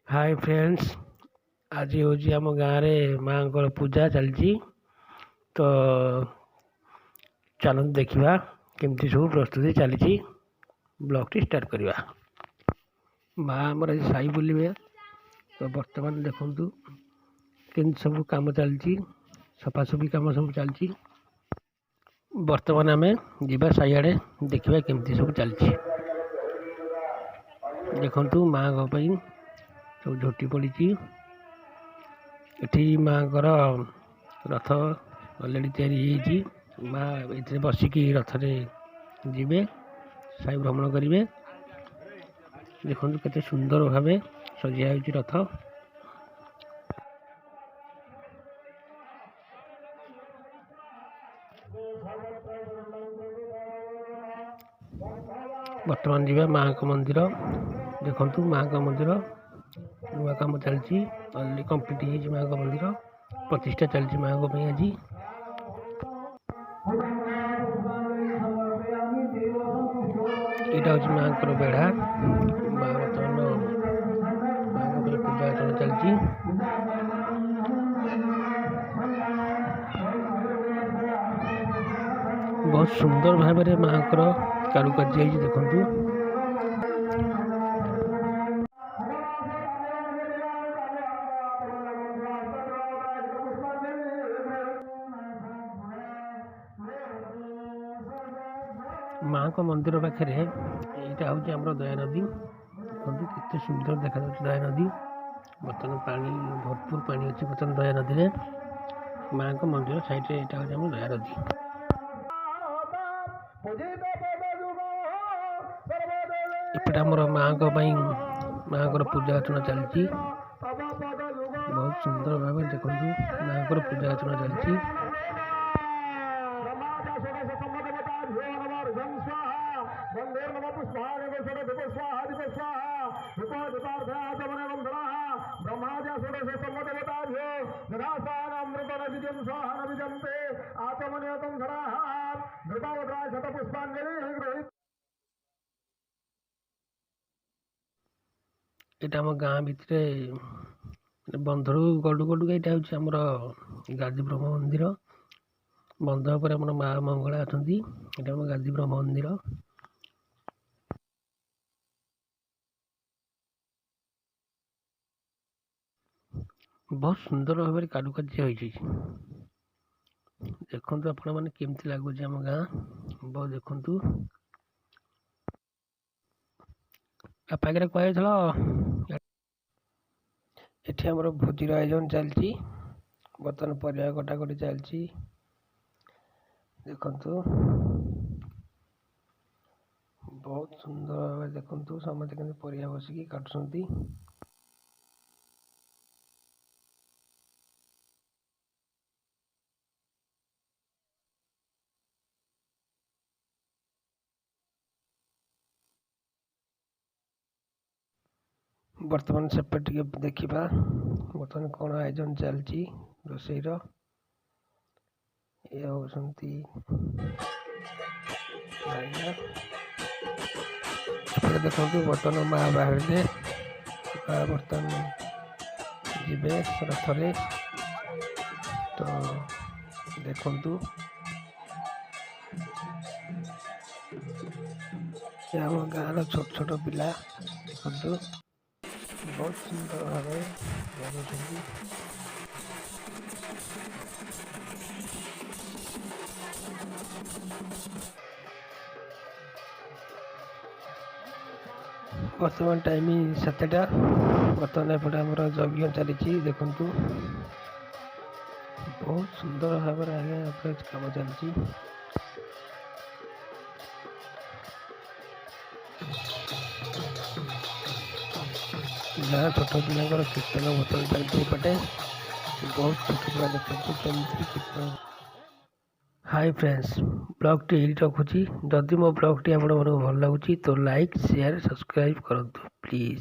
Hi friends, आज हूँ आम गाँव माँ को पूजा चलती। तो चलते देखा केमती सब प्रस्तुति चली। ब्लॉग टी स्टार्ट करवा। माँ आमर आज साई बुलिबे। तो बर्तमान देखु केमती सब कम चलती, सफासफी कम सब चलती। बर्तमान आम जा साई आड़े देखा केमती सब चलती। देखु माँ सब झोटी पड़ी। एठी माँ रथ अलरेडी तैयारी माँ ये बसिकी रथ जीवे साई भ्रमण करेंगे। देखो केते सुंदर भाव सजा हो रथ। बर्तमान जीवा माँ का मंदिर। देखु माँ का मंदिर नुआ कम चलती। अलरेडी कंप्लीट हो माँ का मंदिर प्रतिष्ठा चलती माँ को आज। यहाँ हूँ माँ को बेढ़ा। माँ बर्तमान माँ को पूजा अर्चना चलती। बहुत सुंदर भाव में माँ को कारुकार्य देखु। माँ को मंदिर पाखे यहाँ हूँ आम दया नदी। देखो कितने सुंदर देखा दया नदी। बर्तमान पानी भरपूर पानी अच्छी बर्तमान दया नदी में। माँ को मंदिर साइड में यहाँ हूँ आम दया नदी। एपटे आमर माँ को माँ को पूजा अर्चना चलती। बहुत सुंदर भाव देखो माँ को पूजा अर्चना चलती। यहाँ आम गाँ भितर बंधर गडू गडू यहाँ हूँ आमर गादी ब्रह्म मंदिर। बंध पर आम माँ मंगला अच्छा। यहाँ आम गादी ब्रह्म मंदिर। बहुत सुंदर भाव में कारुकार्य होती। देखु आपण मैंने केमती लगुच आम गाँ। बहुत देखु पाखे कह ये आमर भोजीर आयोजन चलती। बर्तमान परिया कटाकटी चलती। देखु बहुत सुंदर भाव देखु समस्त के परिया बसिकी काटुंट। बर्तमान सेपटे देखा बर्तमान कौन आयोजन चलती रोषेईर। ये होती देखो बर्तमान माँ बाहर बर्तमान जीवे रथरे। तो देखु आम गाँव छोट छोट पिला देखु बहुत सुंदर भाव बर्तमान टाइम 7टा। बर्तमान एपटे आम यज्ञ चली। देखु बहुत सुंदर भाव कम चलती। जहाँ छोट पिला कीर्तन बर्तमान चलती पटे। बहुत छोट पिला देखते कीर्तन। हाय फ्रेंड्स, ब्लॉग टी रखुची। जदि मो ब्लॉग टी आप भल लगुच तो लाइक शेयर सब्सक्राइब करूँ प्लीज।